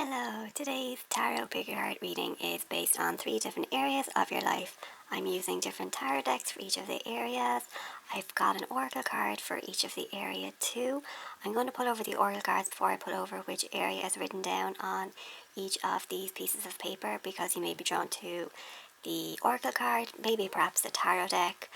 Hello, today's Tarot Bigger Heart reading is based on 3 different areas of your life. I'm using different tarot decks for each of the areas. I've got an oracle card for each of the area too. I'm going to pull over the oracle cards before I pull over which area is written down on each of these pieces of paper, because you may be drawn to the oracle card, maybe perhaps the tarot deck.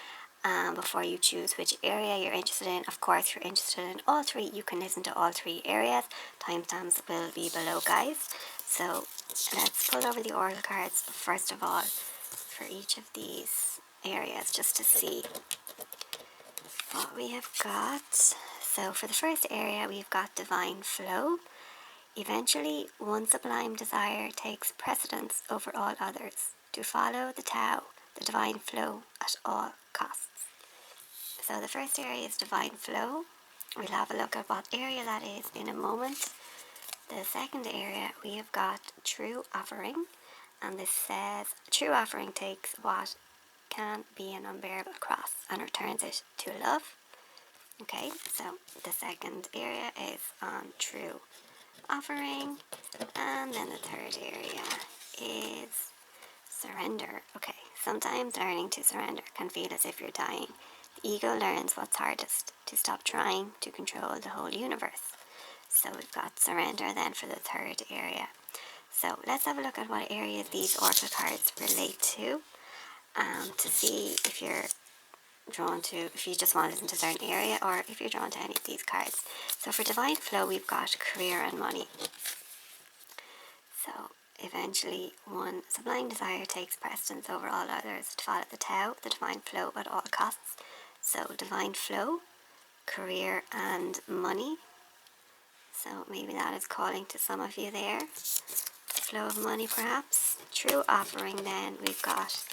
Before you choose which area you're interested in. Of course, if you're interested in all 3, you can listen to all 3 areas. Timestamps will be below, guys. So let's pull over the oracle cards first of all for each of these areas, just to see what we have got. So for the first area, we've got divine flow. Eventually, one sublime desire takes precedence over all others, to follow the Tao, the divine flow, at all costs. So the first area is divine flow. We'll have a look at what area that is in a moment. The second area, we have got true offering, and this says true offering takes what can be an unbearable cross and returns it to love. Okay, so the second area is on true offering, and then the third area is surrender. Okay, sometimes learning to surrender can feel as if you're dying. The ego learns what's hardest, to stop trying to control the whole universe. So we've got surrender then for the third area. So let's have a look at what areas these oracle cards relate to see if you're drawn to, if you just want to listen to a certain area, or if you're drawn to any of these cards. So for divine flow, we've got career and money. So eventually, one sublime desire takes precedence over all others, to follow the Tao, the divine flow, at all costs. So divine flow, career and money. So maybe that is calling to some of you there. Flow of money perhaps. True offering then, we've got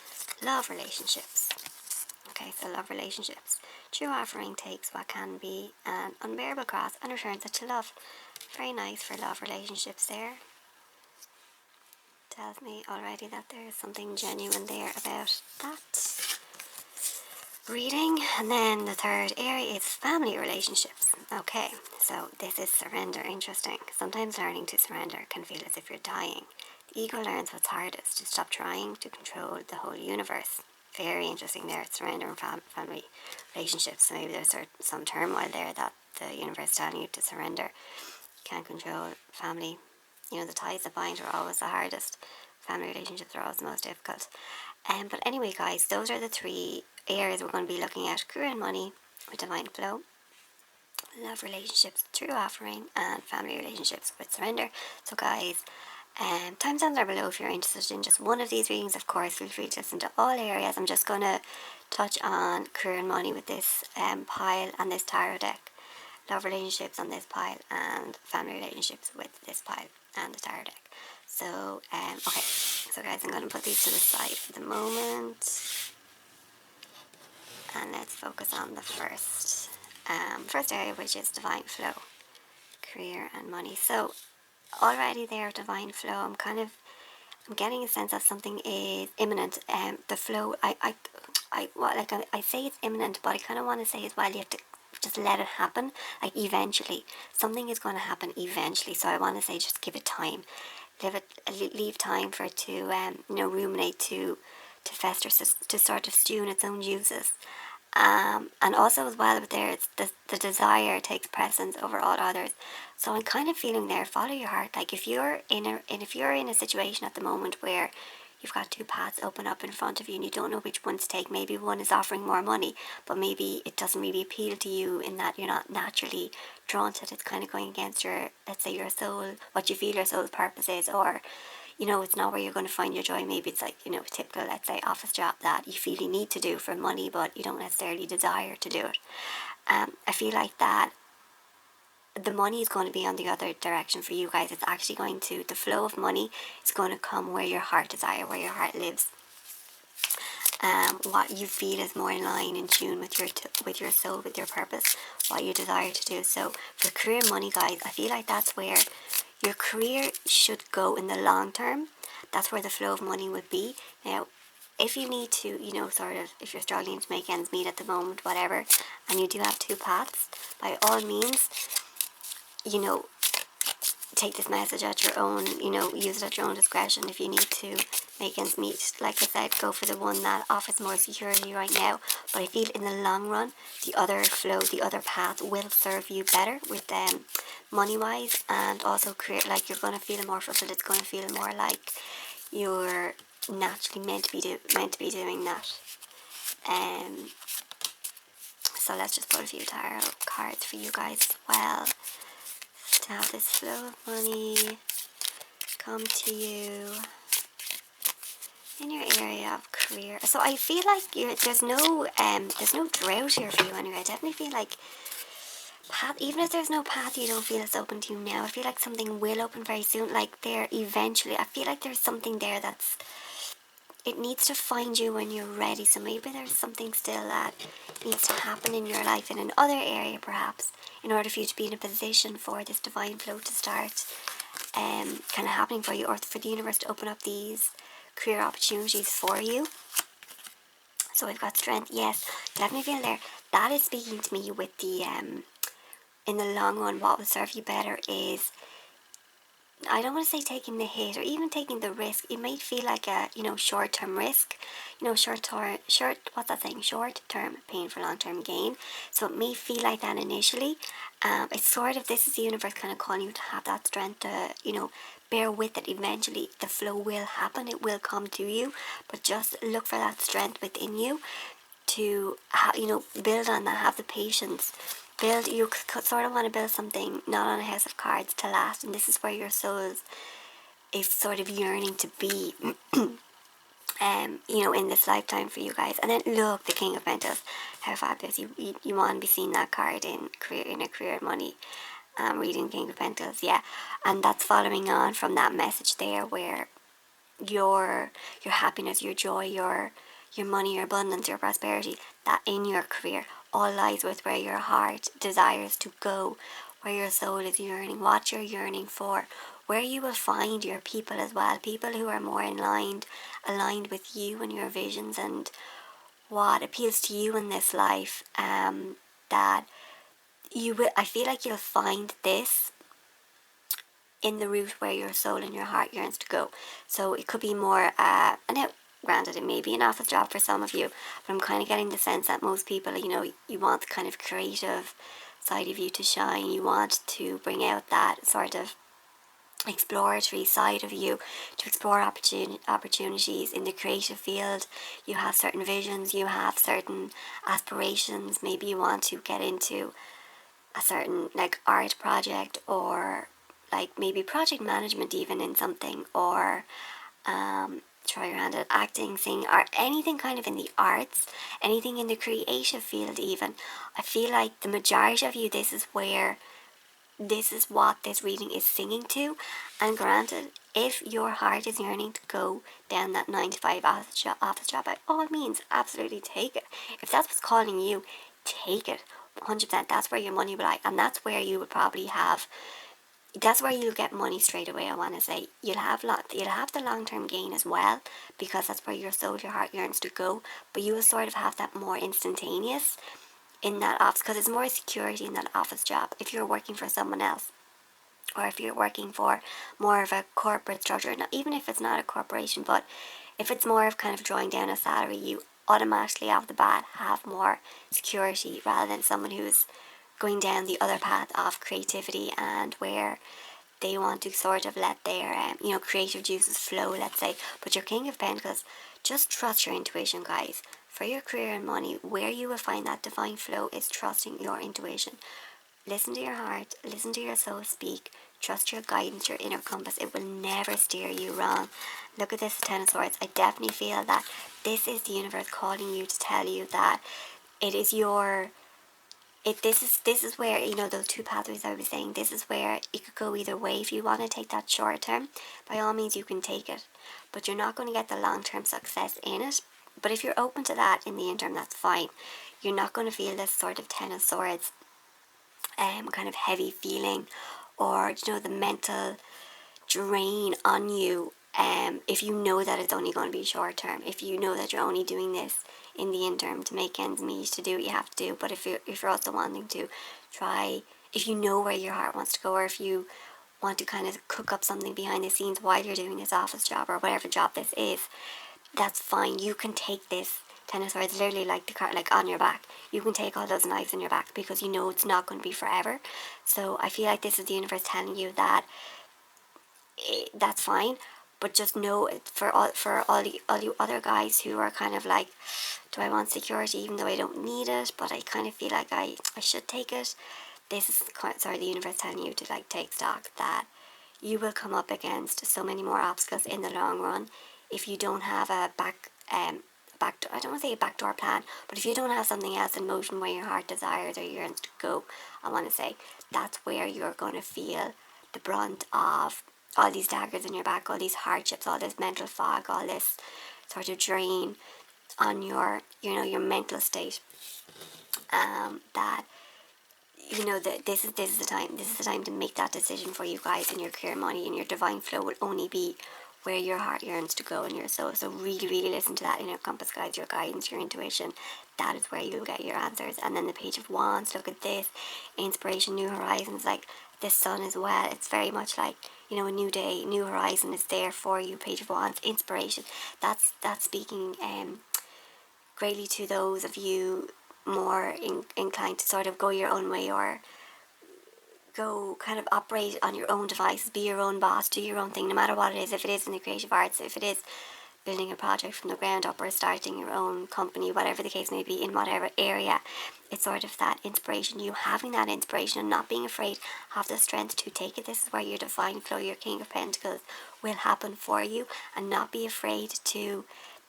love relationships. Okay, so love relationships. True offering takes what can be an unbearable cross and returns it to love. Very nice for love relationships there. Tells me already that there is something genuine there about that reading. And then the third area is family relationships. Okay, so this is surrender. Interesting. Sometimes learning to surrender can feel as if you're dying. The ego learns what's hardest, to stop trying to control the whole universe. Very interesting there, surrender and family relationships. So maybe there's some turmoil there that the universe is telling you to surrender. You can't control family. You know, the ties that bind are always the hardest. Family relationships are always the most difficult. But anyway, guys, those are the 3 areas we're going to be looking at. Career and money with divine flow, love relationships, true offering, and family relationships with surrender. So guys, timestamps are below if you're interested in just one of these readings. Of course, feel free to listen to all areas. I'm just going to touch on career and money with this pile and this tarot deck. Love relationships on this pile, and family relationships with this pile and the tarot deck. So, okay, so guys, I'm going to put these to the side for the moment, and let's focus on the first area, which is divine flow, career and money. So, already there, divine flow, I'm getting a sense that something is imminent. The flow, I say it's imminent, but I kind of want to say as well, you have to just let it happen. Like eventually, something is going to happen eventually. So I want to say, just give it time. Leave time for it to ruminate, to fester, to sort of stew in its own juices. And also as well, there it's the desire takes precedence over all others. So I'm kind of feeling there, follow your heart. Like if you're in a situation at the moment where you've got 2 paths open up in front of you and you don't know which one to take. Maybe one is offering more money, but maybe it doesn't really appeal to you, in that you're not naturally drawn to it. It's kind of going against your, let's say, your soul, what you feel your soul's purpose is, or it's not where you're going to find your joy. Maybe it's like, a typical, let's say, office job that you feel you need to do for money, but you don't necessarily desire to do it. I feel like that the money is going to be on the other direction for you guys. It's actually the flow of money is going to come where your heart desire, where your heart lives. What you feel is more in line, in tune with your soul, with your purpose, what you desire to do. So for career money, guys, I feel like that's where your career should go in the long term. That's where the flow of money would be. Now, if you need to, if you're struggling to make ends meet at the moment, whatever, and you do have 2 paths, by all means, take this message at your own, you know, use it at your own discretion if you need to make ends meet. Like I said, go for the one that offers more security right now. But I feel in the long run, the other flow, the other path will serve you better with money wise, and also create, like, you're going to feel more fulfilled. It's going to feel more like you're naturally meant to be doing that. So let's just pull a few tarot cards for you guys as well, to have this flow of money come to you in your area of career. So I feel like there's no drought here for you anyway. I definitely feel like path, even if there's no path you don't feel it's open to you now, I feel like something will open very soon. Like there eventually, I feel like there's something there that's, it needs to find you when you're ready. So maybe there's something still that needs to happen in your life in another area perhaps, in order for you to be in a position for this divine flow to start kind of happening for you, or for the universe to open up these career opportunities for you. So we've got strength, yes, definitely feel there. That is speaking to me with the, in the long run, what will serve you better is, I don't want to say taking the hit or even taking the risk. It might feel like a, you know, short-term risk, you know, short-term pain for long-term gain. So it may feel like that initially. It's sort of, this is the universe kind of calling you to have that strength to, you know, bear with it. Eventually the flow will happen, it will come to you, but just look for that strength within you to, you know, build on that, have the patience. You sort of want to build something not on a house of cards to last, and this is where your soul is sort of yearning to be, you know, in this lifetime for you guys. And then look, the King of Pentacles, how fabulous. You want to be seeing that card in a career and money, reading King of Pentacles, yeah. And that's following on from that message there, where your happiness, your joy, your money, your abundance, your prosperity, that in your career all lies with where your heart desires to go, where your soul is yearning, what you're yearning for, where you will find your people as well, people who are more aligned with you and your visions and what appeals to you in this life. That you will, I feel like you'll find this in the route where your soul and your heart yearns to go. So it could be more, granted, it may be an office job for some of you, but I'm kind of getting the sense that most people, you know, you want the kind of creative side of you to shine. You want to bring out that sort of exploratory side of you, to explore opportunities in the creative field. You have certain visions, you have certain aspirations. Maybe you want to get into a certain, like, art project, or like maybe project management even in something, or try your hand at acting, singing, or anything kind of in the arts, anything in the creative field even. I feel like the majority of you, this is what this reading is singing to. And granted, if your heart is yearning to go down that 9 to 5 office job, by all means, absolutely take it. If that's what's calling you, take it 100%. That's where your money will lie, and that's where you would probably have, that's where you'll get money straight away. I want to say you'll have the long-term gain as well, because that's where your soul, your heart yearns to go. But you will sort of have that more instantaneous in that office, because there's more security in that office job. If you're working for someone else, or if you're working for more of a corporate structure, not, even if it's not a corporation, but if it's more of kind of drawing down a salary, you automatically off the bat have more security, rather than someone who's going down the other path of creativity, and where they want to sort of let their creative juices flow, let's say. But your King of Pentacles, just trust your intuition, guys. For your career and money, where you will find that divine flow is trusting your intuition. Listen to your heart, listen to your soul speak, trust your guidance, your inner compass. It will never steer you wrong. Look at this Ten of Swords. I definitely feel that this is the universe calling you to tell you that it is your, this is where, you know, those two pathways I was saying, this is where it could go either way. If you want to take that short term, by all means you can take it, but you're not going to get the long-term success in it. But if you're open to that in the interim, that's fine. You're not going to feel this sort of Ten of Swords kind of heavy feeling, or, you know, the mental drain on you, if you know that it's only going to be short term, if you know that you're only doing this in the interim to make ends meet, to do what you have to do. But if you're also wanting to try, if you know where your heart wants to go, or if you want to kind of cook up something behind the scenes while you're doing this office job or whatever job this is, that's fine. You can take this Ten of Swords literally like the card, like on your back. You can take all those knives on your back because you know it's not going to be forever. So I feel like this is the universe telling you that that's fine, but just know all you other guys who are kind of like, do I want security even though I don't need it, but I kind of feel like I should take it. This is the universe telling you to like take stock that you will come up against so many more obstacles in the long run if you don't have a I don't want to say a backdoor plan, but if you don't have something else in motion where your heart desires or yearns to go, I want to say that's where you're going to feel the brunt of all these daggers in your back, all these hardships, all this mental fog, all this sort of drain on your, your mental state. That that this is the time. This is the time to make that decision for you guys, and your career, money, and your divine flow will only be where your heart yearns to go and your soul. So really, really listen to that inner compass, guys, your guidance, your intuition. That is where you'll get your answers. And then the Page of Wands, look at this. Inspiration, new horizons, like this sun as well. It's very much like, a new day, new horizon is there for you. Page of Wands, inspiration. That's speaking greatly to those of you more inclined to sort of go your own way, or go kind of operate on your own devices, be your own boss, do your own thing, no matter what it is. If it is in the creative arts, if it is building a project from the ground up, or starting your own company, whatever the case may be, in whatever area, it's sort of that inspiration, you having that inspiration and not being afraid, have the strength to take it. This is where your divine flow, your King of Pentacles will happen for you, and not be afraid to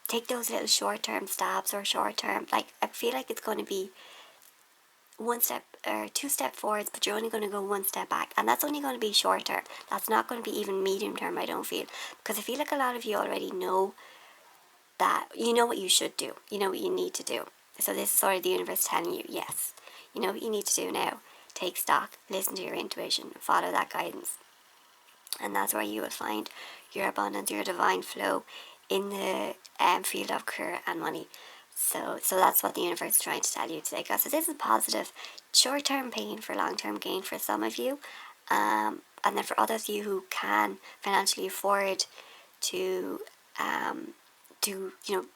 take those little short-term stabs, or short-term, like, I feel like it's going to be one step or two step forwards, but you're only going to go one step back, and that's only going to be short term. That's not going to be even medium term, I don't feel, because I feel like a lot of you already know that you know what you should do, you know what you need to do. So this is sort of the universe telling you, yes, you know what you need to do now. Take stock, listen to your intuition, follow that guidance, and that's where you will find your abundance, your divine flow in the field of career and money. So that's what the universe is trying to tell you today, guys. So this is positive, short-term pain for long-term gain for some of you, and then for others of you who can financially afford to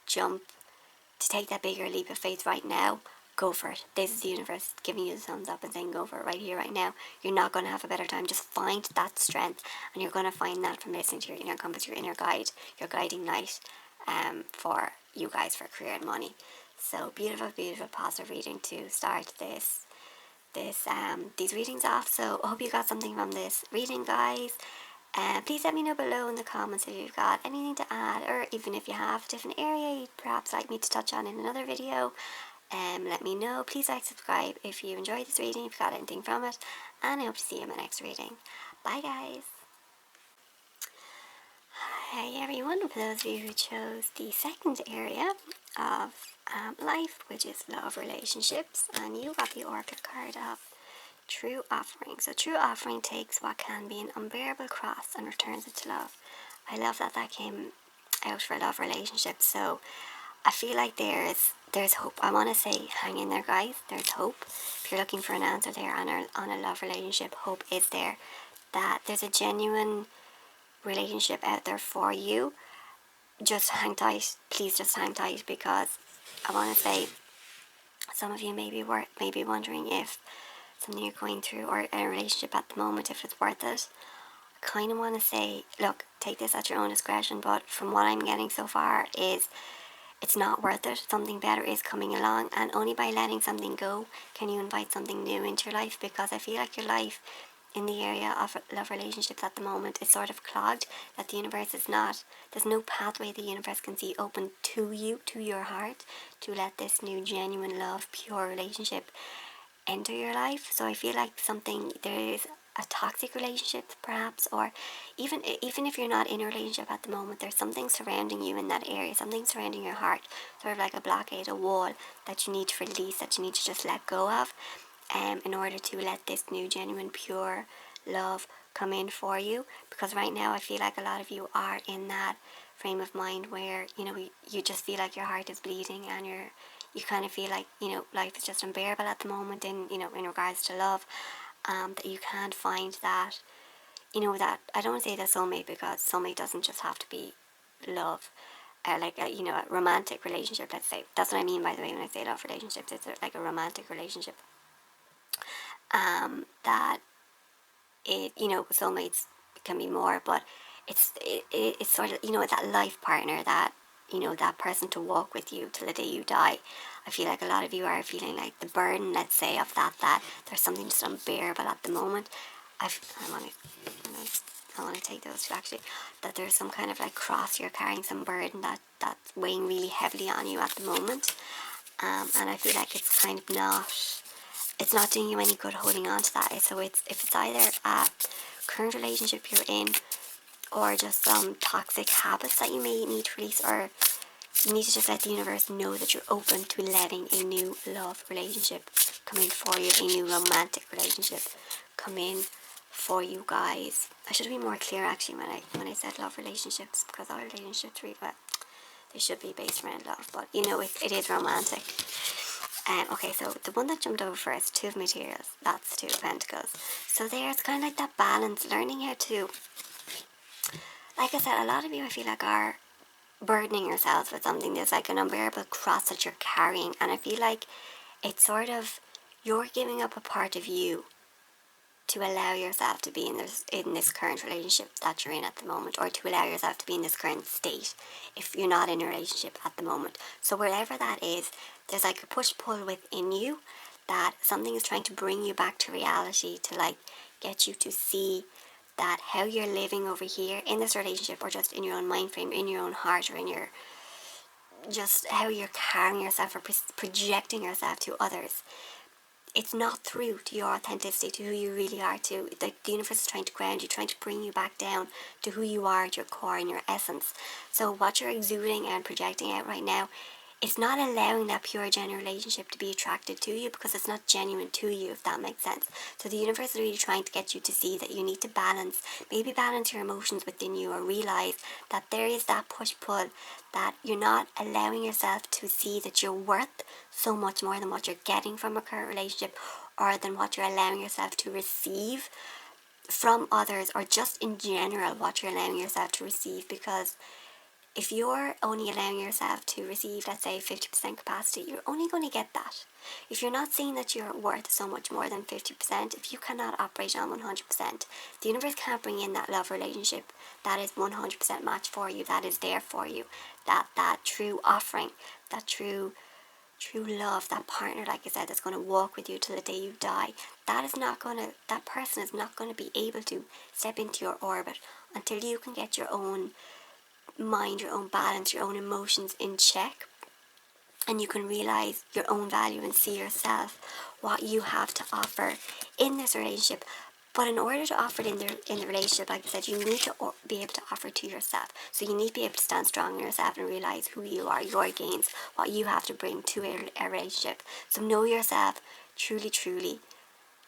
jump, to take that bigger leap of faith right now, go for it. This is the universe giving you the thumbs up and saying go for it right here, right now. You're not going to have a better time. Just find that strength, and you're going to find that from listening to your inner compass, your inner guide, your guiding light, for you guys, for career and money. So beautiful, beautiful positive reading to start these readings off. So I hope you got something from this reading, guys. Please let me know below in the comments if you've got anything to add, or even if you have a different area you'd perhaps like me to touch on in another video. Let me know. Please like, subscribe if you enjoyed this reading, if you got anything from it, and I hope to see you in my next reading. Bye, guys. Hey everyone, for those of you who chose the second area of life, which is love relationships, and you got the Oracle card of True Offering. So True Offering takes what can be an unbearable cross and returns it to love. I love that came out for love relationships. So I feel like there's hope. I want to say hang in there, guys. There's hope. If you're looking for an answer there on a love relationship, hope is there. That there's a genuine relationship out there for you. Just hang tight. Please just hang tight, because I want to say some of you may be wondering if something you're going through, or a relationship at the moment, if it's worth it. I kind of want to say, look, take this at your own discretion, but from what I'm getting so far is it's not worth it. Something better is coming along, and only by letting something go can you invite something new into your life, because I feel like your life in the area of love relationships at the moment is sort of clogged, that the universe is not, there's no pathway the universe can see open to you, to your heart, to let this new genuine love, pure relationship enter your life. So I feel like there is a toxic relationship perhaps, or even if you're not in a relationship at the moment, there's something surrounding you in that area, something surrounding your heart, sort of like a blockade, a wall that you need to release, that you need to just let go of, in order to let this new genuine pure love come in for you. Because right now I feel like a lot of you are in that frame of mind where you just feel like your heart is bleeding, and you kind of feel like life is just unbearable at the moment in in regards to love, that you can't find that that, I don't say the soulmate, because soulmate doesn't just have to be love, like a romantic relationship, let's say. That's what I mean, by the way, when I say love relationships. It's like a romantic relationship. That it, soulmates can be more, but it's sort of, that life partner, that, that person to walk with you till the day you die. I feel like a lot of you are feeling like the burden, let's say, of that there's something just unbearable at the moment. I want to take those two, actually. That there's some kind of like cross you're carrying, some burden that's weighing really heavily on you at the moment. And I feel like it's not doing you any good holding on to that. So if it's either a current relationship you're in, or just some toxic habits that you may need to release, or you need to just let the universe know that you're open to letting a new love relationship come in for you, a new romantic relationship come in for you guys. I should have been more clear, actually, when I said love relationships, because all relationships really, well, they should be based around love, but it is romantic. Okay, so the one that jumped over first, Two of Materials, that's Two of Pentacles. So there's kind of like that balance, learning how to, like I said, a lot of you, I feel like, are burdening yourselves with something. There's like an unbearable cross that you're carrying, and I feel like it's sort of, you're giving up a part of you to allow yourself to be in this current relationship that you're in at the moment, or to allow yourself to be in this current state if you're not in a relationship at the moment. So wherever that is, there's like a push-pull within you, that something is trying to bring you back to reality, to like get you to see that how you're living over here in this relationship, or just in your own mind frame, in your own heart, or in your, just how you're carrying yourself, or projecting yourself to others, it's not through to your authenticity, to who you really are, to the universe is trying to ground you, trying to bring you back down to who you are, to your core and your essence. So what you're exuding and projecting out right now, it's not allowing that pure, genuine relationship to be attracted to you, because it's not genuine to you, if that makes sense. So the universe is really trying to get you to see that you need to maybe balance your emotions within you, or realize that there is that push-pull, that you're not allowing yourself to see that you're worth so much more than what you're getting from a current relationship, or than what you're allowing yourself to receive from others, or just in general what you're allowing yourself to receive. Because if you're only allowing yourself to receive, let's say, 50% capacity, you're only going to get that. If you're not seeing that you're worth so much more than 50%, if you cannot operate on 100%, the universe can't bring in that love relationship that is 100% match for you, that is there for you, that true offering, that true love, that partner, like I said, that's going to walk with you till the day you die. That person is not going to be able to step into your orbit until you can get your own mind, your own balance, your own emotions in check, and you can realize your own value and see yourself, what you have to offer in this relationship. But in order to offer it in the relationship, like I said, you need to be able to offer to yourself. So you need to be able to stand strong in yourself and realize who you are, your gains, what you have to bring to a relationship. So know yourself truly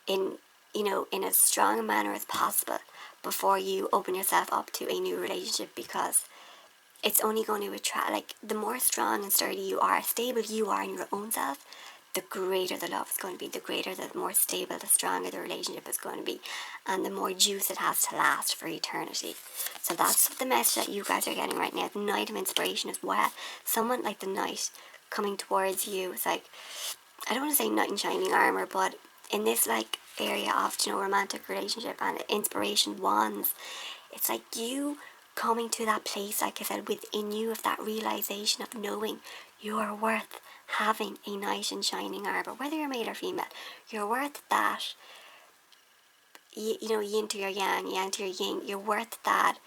in in as strong a manner as possible before you open yourself up to a new relationship, because it's only going to attract, like, the more strong and sturdy you are, stable you are in your own self, the greater the love is going to be, the more stable, the stronger the relationship is going to be, and the more juice it has to last for eternity. So that's the message that you guys are getting right now. The Knight of Inspiration as well. Someone like the Knight coming towards you. It's like, I don't want to say knight in shining armor, but in this like area of romantic relationship and inspiration wands, it's like you coming to that place, like I said, within you, of that realization of knowing you are worth having a knight in shining armor, whether you're male or female. You're worth that, yin to your yang to your yin. You're worth that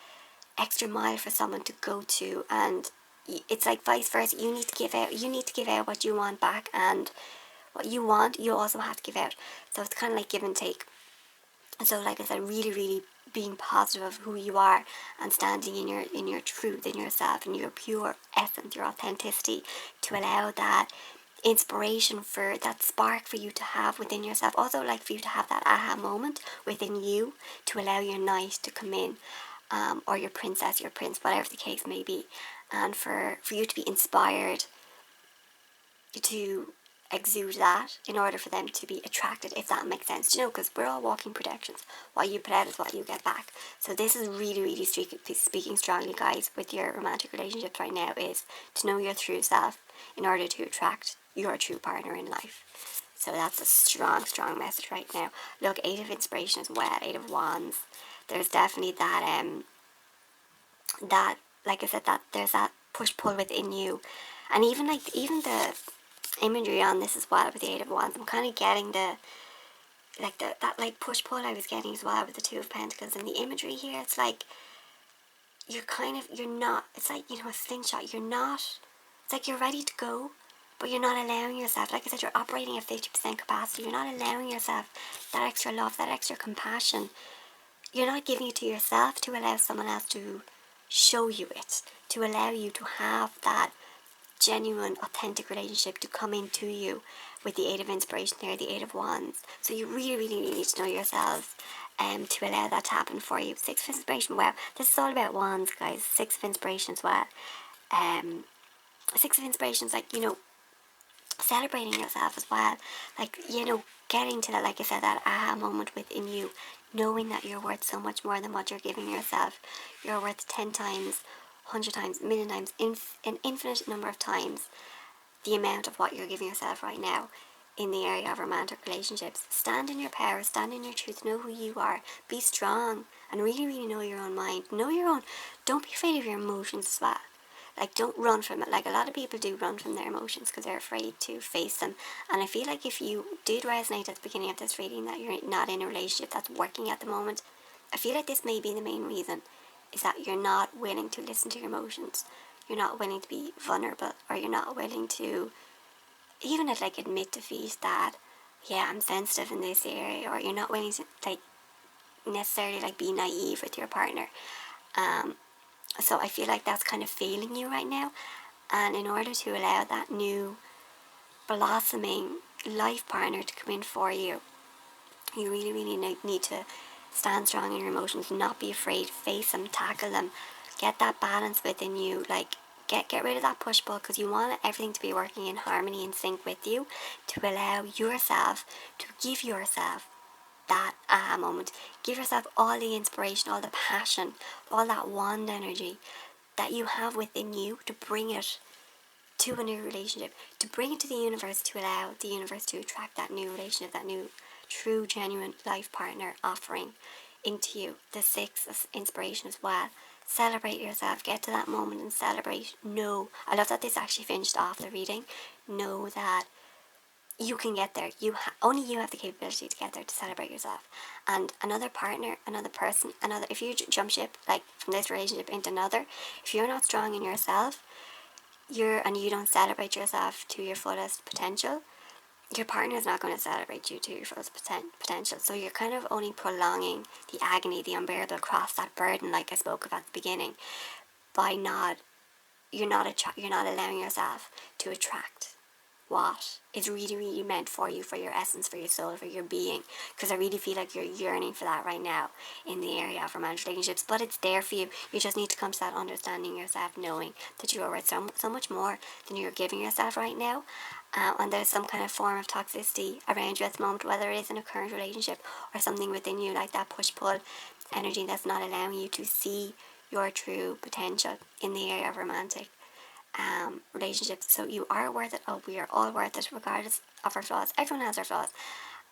extra mile for someone to go to, and it's like vice versa. You need to give out what you want back, and what you want, you also have to give out. So it's kind of like give and take. So like I said, really being positive of who you are, and standing in your truth, in yourself, in your pure essence, your authenticity, to allow that inspiration, for that spark for you to have within yourself. Also, like, for you to have that aha moment within you, to allow your knight to come in, or your princess, your prince, whatever the case may be, and for you to be inspired to exude that in order for them to be attracted, if that makes sense. You know, because we're all walking projections. What you put out is what you get back. So this is really, really speaking strongly, guys, with your romantic relationships right now, is to know your true self in order to attract your true partner in life. So that's a strong, strong message right now. Look, 8 of Inspiration as well, 8 of Wands. There's definitely that, that, like I said, that there's that push-pull within you. And even the imagery on this as well with the 8 of Wands, I'm kind of getting that like push-pull I was getting as well with the 2 of Pentacles. And the imagery here, it's like, you're not, it's like, a slingshot. It's like you're ready to go, but you're not allowing yourself, like I said, you're operating at 50% capacity. You're not allowing yourself that extra love, that extra compassion. You're not giving it to yourself to allow someone else to show you it, to allow you to have that genuine, authentic relationship to come into you with the 8 of Inspiration there, the 8 of Wands. So you really, really, really need to know yourselves to allow that to happen for you. 6 of Inspiration, wow, this is all about Wands, guys. 6 of Inspiration as well. 6 of Inspiration is like, celebrating yourself as well. Like, getting to that, like I said, that aha moment within you, knowing that you're worth so much more than what you're giving yourself. You're worth 10 times, 100 times, a million times, an infinite number of times the amount of what you're giving yourself right now in the area of romantic relationships. Stand in your power, stand in your truth, know who you are, be strong, and really, really know your own mind. Don't be afraid of your emotions as well. Like, don't run from it. Like, a lot of people do run from their emotions because they're afraid to face them. And I feel like if you did resonate at the beginning of this reading that you're not in a relationship that's working at the moment, I feel like this may be the main reason, is that you're not willing to listen to your emotions. You're not willing to be vulnerable, or you're not willing to even admit defeat that, yeah, I'm sensitive in this area, or you're not willing to necessarily be naive with your partner. So I feel like that's kind of failing you right now. And in order to allow that new blossoming life partner to come in for you, you really, really need to stand strong in your emotions, not be afraid, face them, tackle them, get that balance within you. Get rid of that push-pull, because you want everything to be working in harmony and sync with you, to allow yourself to give yourself that aha moment. Give yourself all the inspiration, all the passion, all that wand energy that you have within you, to bring it to a new relationship, to bring it to the universe, to allow the universe to attract that new relationship, that new true genuine life partner offering into you. The 6 of Inspiration as well. Celebrate yourself. Get to that moment and celebrate. Know, I love that this actually finished off the reading. Know that you can get there. Only you have the capability to get there, to celebrate yourself. And another partner, another person, if you jump ship from this relationship into another, if you're not strong in yourself, and you don't celebrate yourself to your fullest potential, your partner is not going to celebrate you to your fullest potential. So you're kind of only prolonging the agony, the unbearable cross, that burden, like I spoke of at the beginning, by you're not allowing yourself to attract what is really, really meant for you, for your essence, for your soul, for your being. Because I really feel like you're yearning for that right now in the area of romantic relationships. But it's there for you. You just need to come to that understanding yourself, knowing that you are worth so much more than you're giving yourself right now. And there's some kind of form of toxicity around you at the moment, whether it is in a current relationship or something within you, like that push-pull energy that's not allowing you to see your true potential in the area of romantic relationships. So you are worth it. Oh, we are all worth it, regardless of our flaws. Everyone has their flaws,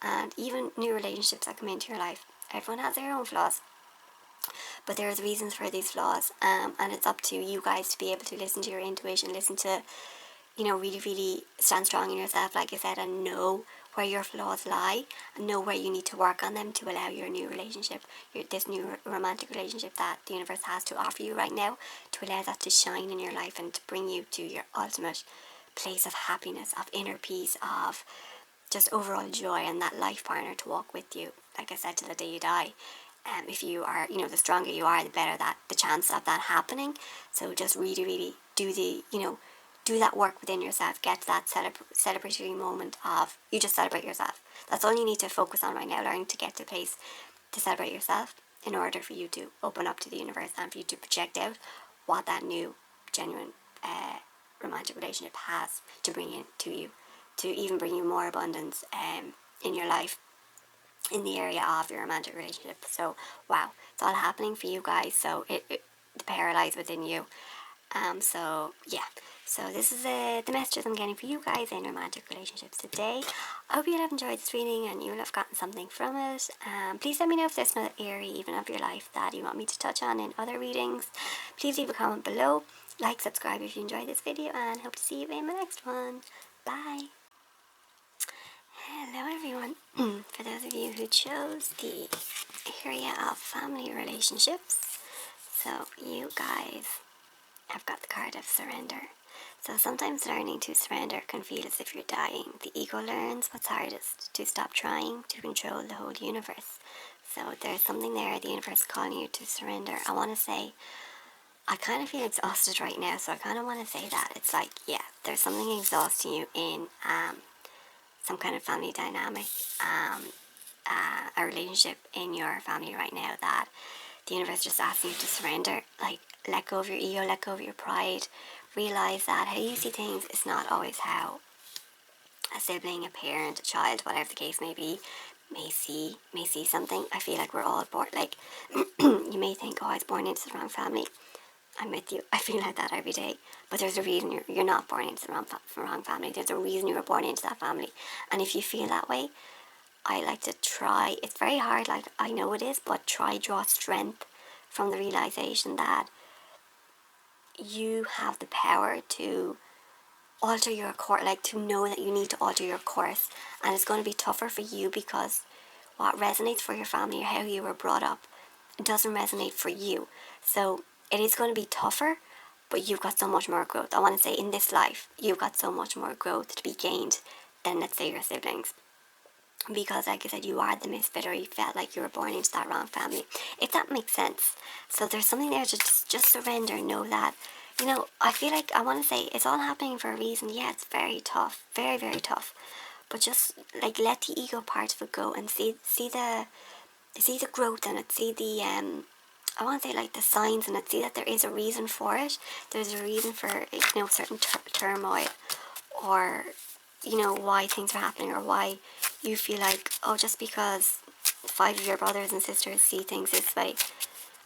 and even new relationships that come into your life, everyone has their own flaws, but there's reasons for these flaws, and it's up to you guys to be able to listen to your intuition, listen to, really, really stand strong in yourself, like I said, and know where your flaws lie, and know where you need to work on them to allow your new relationship, this new romantic relationship that the universe has to offer you right now, to allow that to shine in your life and to bring you to your ultimate place of happiness, of inner peace, of just overall joy, and that life partner to walk with you, like I said, till the day you die. If you are, the stronger you are, the better that the chance of that happening. So just really, really do that work within yourself. Get to that celebratory moment of, you just celebrate yourself. That's all you need to focus on right now. Learning to get to a place to celebrate yourself in order for you to open up to the universe and for you to project out what that new, genuine romantic relationship has to bring in to you. to even bring you more abundance in your life, in the area of your romantic relationship. So wow, it's all happening for you guys. So the power lies within you. So yeah, so this is the messages I'm getting for you guys in romantic relationships today. I hope you'll have enjoyed this reading and you'll have gotten something from it. Please let me know if there's another area even of your life that you want me to touch on in other readings. Please leave a comment below, like, subscribe if you enjoyed this video, and hope to see you in my next one. Bye. Hello everyone. For those of you who chose the area of family relationships, so you guys have got the card of surrender. So sometimes learning to surrender can feel as if you're dying. The ego learns what's hardest, to stop trying to control the whole universe. So there's something there, the universe calling you to surrender. I want to say, I kind of feel exhausted right now, so I kind of want to say that. It's like, yeah, there's something exhausting you in some kind of family dynamic, a relationship in your family right now that the universe just asking you to surrender. Like, let go of your ego, let go of your pride. Realize that how you see things is not always how a sibling, a parent, a child, whatever the case may be, may see something. I feel like we're all born, like, you may think, oh, I was born into the wrong family. I'm with you. I feel like that every day. But there's a reason you're not born into the wrong family. There's a reason you were born into that family. And if you feel that way, I like to try. It's very hard, like I know it is, but try draw strength from the realization that you have the power to alter your course, like to know that you need to alter your course. And it's going to be tougher for you because what resonates for your family or how you were brought up, it doesn't resonate for you. So it is going to be tougher, but you've got so much more growth. I want to say in this life, you've got so much more growth to be gained than, let's say, your siblings. Because, like I said, you are the misfit, or you felt like you were born into that wrong family, if that makes sense. So there's something there to just surrender. Know that, you know, I feel like I want to say it's all happening for a reason. Yeah, it's very tough, very, very tough. But just like let the ego part of it go and see the growth in it. See the I want to say like the signs in it. See that there is a reason for it. There's a reason for, you know, certain turmoil, or you know, why things are happening, or why you feel like, oh, just because 5 of your brothers and sisters see things this way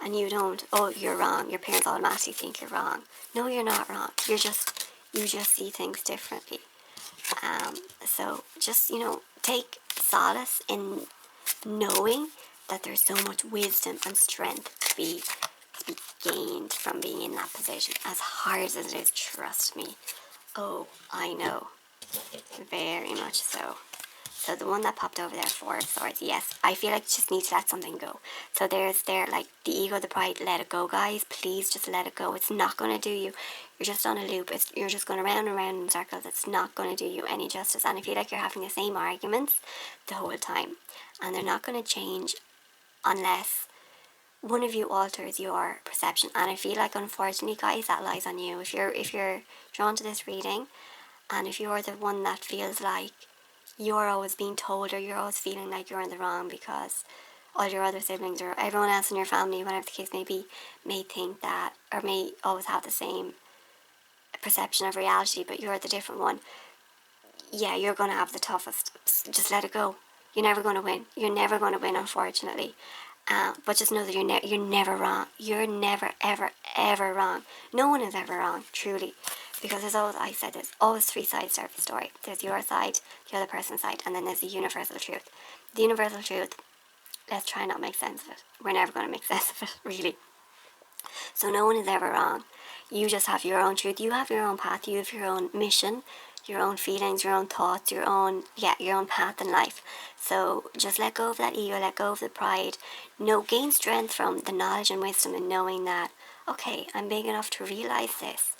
and you don't, oh, you're wrong. Your parents automatically think you're wrong. No, you're not wrong. You just see things differently. So just, you know, take solace in knowing that there's so much wisdom and strength to be gained from being in that position. As hard as it is, trust me. Oh, I know. Very much so. So the one that popped over there, Four of Swords, yes, I feel like you just need to let something go. So there's like the ego, the pride, let it go, guys. Please just let it go. It's not going to do you. You're just on a loop. You're just going around and around in circles. It's not going to do you any justice. And I feel like you're having the same arguments the whole time. And they're not going to change unless one of you alters your perception. And I feel like, unfortunately, guys, that lies on you. If you're drawn to this reading, and if you're the one that feels like you're always being told, or you're always feeling like you're in the wrong because all your other siblings or everyone else in your family, whatever the case may be, may think that, or may always have the same perception of reality, but you're the different one, yeah, you're going to have the toughest. Just let it go. You're never going to win. You're never going to win, unfortunately. But just know that you're never wrong. You're never, ever, ever wrong. No one is ever wrong, truly. Because there's always, I said, there's always 3 sides to every story. There's your side, the other person's side, and then there's the universal truth. The universal truth, let's try not make sense of it. We're never going to make sense of it, really. So no one is ever wrong. You just have your own truth. You have your own path. You have your own mission, your own feelings, your own thoughts, your own path in life. So just let go of that ego, let go of the pride. Gain strength from the knowledge and wisdom and knowing that, okay, I'm big enough to realize this.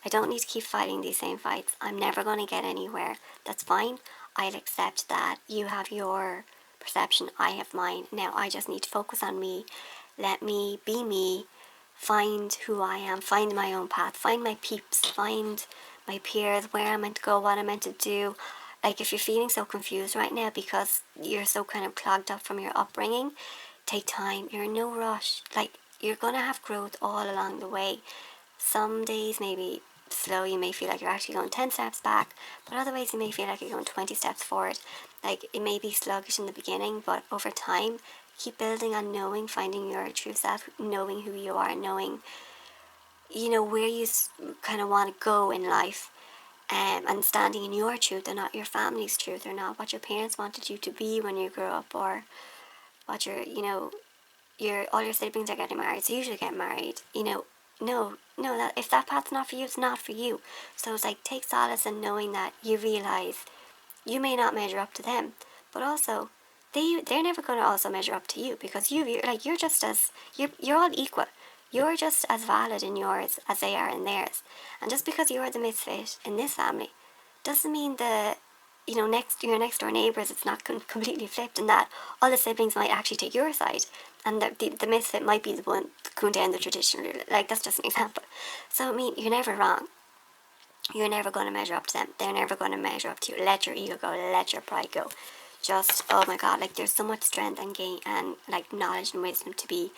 I don't need to keep fighting these same fights. I'm never going to get anywhere. That's fine. I'll accept that you have your perception, I have mine. Now I just need to focus on me. Let me be me. Find who I am. Find my own path. Find my peeps. Find my peers, where I'm meant to go, what I'm meant to do. Like, if you're feeling so confused right now because you're so kind of clogged up from your upbringing, take time. You're in no rush. Like, you're going to have growth all along the way. Some days maybe slow. You may feel like you're actually going 10 steps back, but other ways you may feel like you're going 20 steps forward. Like, it may be sluggish in the beginning, but over time, keep building on knowing, finding your true self, knowing who you are, knowing, where you kind of want to go in life, and standing in your truth and not your family's truth, or not what your parents wanted you to be when you grew up, or what all your siblings are getting married, so you should get married. No, that if that path's not for you, it's not for you. So it's like, take solace in knowing that you realize you may not measure up to them, but also they're never going to also measure up to you, because you're just as you're all equal. You're just as valid in yours as they are in theirs. And just because you're the misfit in this family doesn't mean that your next door neighbours, it's not completely flipped, and that all the siblings might actually take your side, and the misfit might be the one going down the traditional route. Like, that's just an example. So I mean, you're never wrong. You're never going to measure up to them. They're never going to measure up to you. Let your ego go. Let your pride go. Just, oh my God, like, there's so much strength and gain and like knowledge and wisdom to be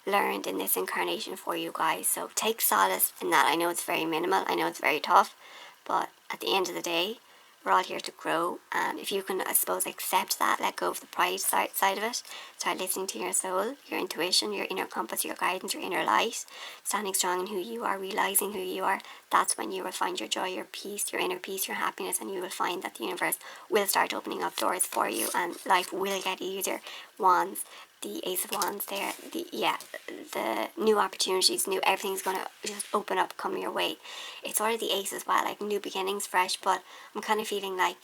learned in this incarnation for you guys. So take solace in that. I know it's very minimal. I know it's very tough, but at the end of the day, we're all here to grow. And if you can, I suppose, accept that, let go of the pride side of it, start listening to your soul, your intuition, your inner compass, your guidance, your inner light, standing strong in who you are, realizing who you are, that's when you will find your joy, your peace, your inner peace, your happiness, and you will find that the universe will start opening up doors for you, and life will get easier. Wands, the Ace of Wands there, the new opportunities, everything's going to just open up, come your way. It's sort of the Ace as well, like new beginnings, fresh, but I'm kind of feeling like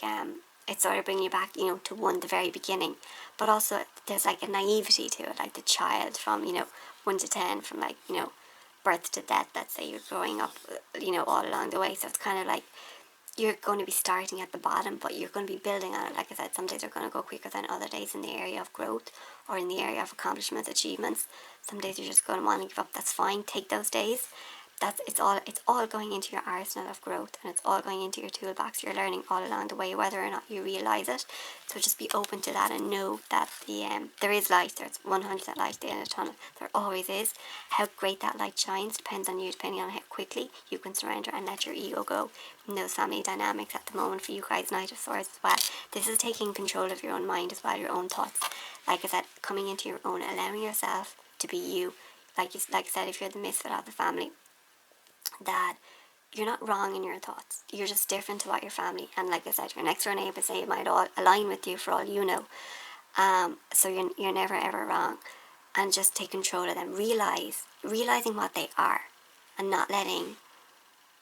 it's sort of bringing you back, to the very beginning. But also there's like a naivety to it, like the child from, 1 to 10, from like, birth to death, let's say you're growing up, all along the way. So it's kind of like, you're going to be starting at the bottom, but you're going to be building on it. Like I said, some days are going to go quicker than other days in the area of growth or in the area of accomplishments, achievements. Some days you're just going to want to give up. That's fine. Take those days. It's all going into your arsenal of growth, and it's all going into your toolbox. You're learning all along the way, whether or not you realize it. So just be open to that and know that there is light. There's 100% light at the end of the tunnel. There always is. How great that light shines depends on you, depending on how quickly you can surrender and let your ego go in those family dynamics at the moment. For you guys, Knight of Swords as well, this is taking control of your own mind as well, your own thoughts. Like I said, coming into your own, allowing yourself to be you. Like I said, if you're the misfit of the family, that you're not wrong in your thoughts. You're just different to what your family, and like I said, your next door neighbours, they might all align with you for all you know. So you're never ever wrong, and just take control of them. Realizing what they are, and not letting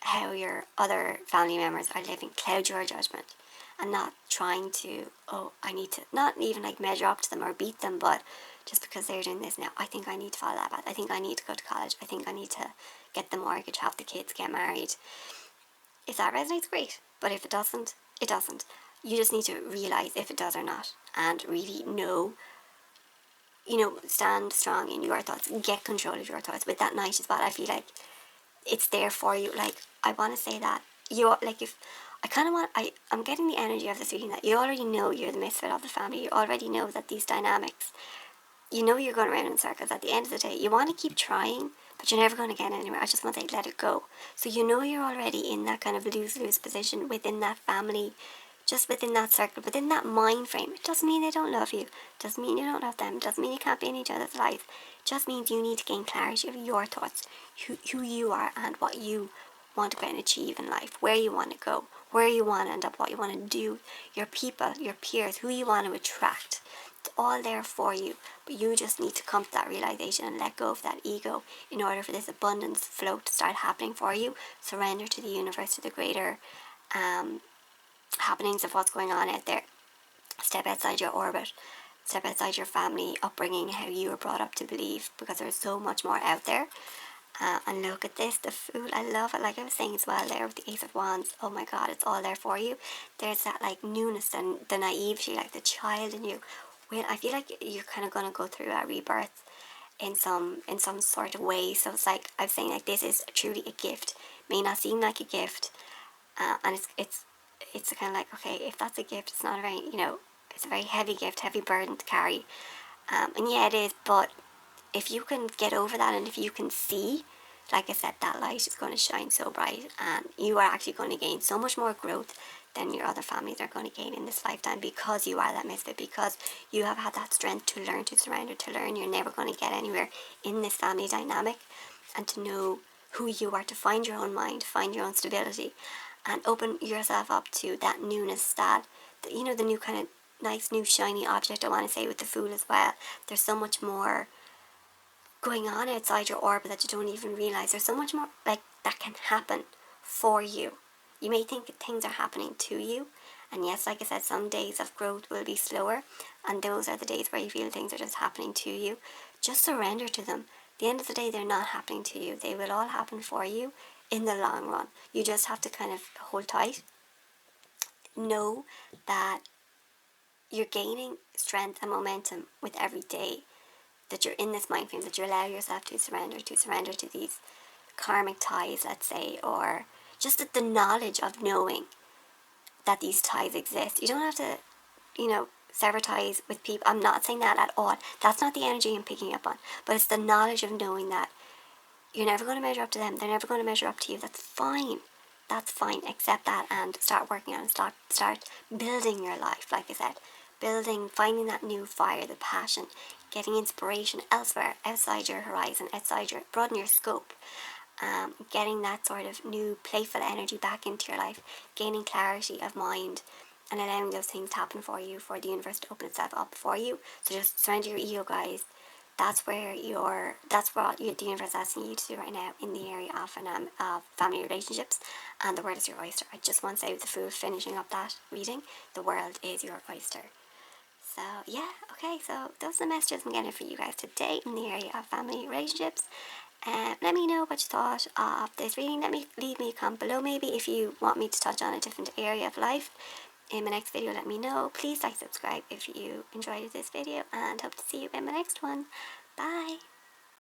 how your other family members are living cloud your judgment, and not trying to, I need to, not even like measure up to them or beat them, but just because they're doing this now, I think I need to follow that path. I think I need to go to college. I think I need to get the mortgage, have the kids, get married. If that resonates, great. But if it doesn't, it doesn't. You just need to realize if it does or not, and really know, stand strong in your thoughts. Get control of your thoughts. With that Knight as well, I feel like it's there for you. Like, I want to say that if I kind of I'm getting the energy of this feeling that you already know you're the misfit of the family. You already know that these dynamics, you're going around in circles. At the end of the day, you want to keep trying, but you're never going to get anywhere. I just want to say, let it go. So you're already in that kind of lose-lose position within that family, just within that circle, within that mind frame. It doesn't mean they don't love you. It doesn't mean you don't love them. It doesn't mean you can't be in each other's life. It just means you need to gain clarity of your thoughts, who you are, and what you want to go and achieve in life, where you want to go, where you want to end up, what you want to do, your people, your peers, who you want to attract. It's all there for you, but you just need to come to that realization and let go of that ego in order for this abundance flow to start happening for you. Surrender to the universe, to the greater happenings of what's going on out there. Step outside your orbit, step outside your family upbringing, how you were brought up to believe, because there's so much more out there. And look at this, the Fool. I love it. Like I was saying as well there with the Ace of Wands. Oh my God, it's all there for you. There's that like newness and the naivety, like the child in you. Well, I feel like you're kind of going to go through a rebirth in some sort of way. So it's like I'm saying, like, this is truly a gift. May not seem like a gift, and it's kind of like, okay, if that's a gift, it's not a very it's a very heavy gift, heavy burden to carry. And yeah, it is, but if you can get over that, and if you can see, like I said, that light is going to shine so bright, and you are actually going to gain so much more growth than your other families are going to gain in this lifetime, because you are that misfit, because you have had that strength to learn to surrender, to learn you're never going to get anywhere in this family dynamic, and to know who you are, to find your own mind, find your own stability, and open yourself up to that newness, that, you know, the new kind of nice new shiny object, I want to say, with the food as well. There's so much more going on outside your orbit that you don't even realize. There's so much more like that can happen for you. You may think that things are happening to you, and yes, like I said, some days of growth will be slower, and those are the days where you feel things are just happening to you. Just surrender to them. At the end of the day, they're not happening to you. They will all happen for you in the long run. You just have to kind of hold tight. Know that you're gaining strength and momentum with every day that you're in this mind frame, that you allow yourself to surrender to these karmic ties, let's say, or just the knowledge of knowing that these ties exist. You don't have to, you know, sever ties with people. I'm not saying that at all. That's not the energy I'm picking up on. But it's the knowledge of knowing that you're never going to measure up to them. They're never going to measure up to you. That's fine. That's fine. Accept that and start working on it. Start building your life, like I said. Building, finding that new fire, the passion, getting inspiration elsewhere, outside your horizon, broaden your scope. Getting that sort of new playful energy back into your life, gaining clarity of mind, and allowing those things to happen for you, for the universe to open itself up for you. So just surrender your ego, guys. That's what the universe is asking you to do right now in the area of family relationships. And the world is your oyster. I just want to say, with the fool finishing up that reading, the world is your oyster. So yeah, okay, so those are the messages I'm getting for you guys today in the area of family relationships. Let me know what you thought of this reading. Leave me a comment below, maybe, if you want me to touch on a different area of life in my next video. Let me know. Please like, subscribe if you enjoyed this video, and hope to see you in my next one. Bye.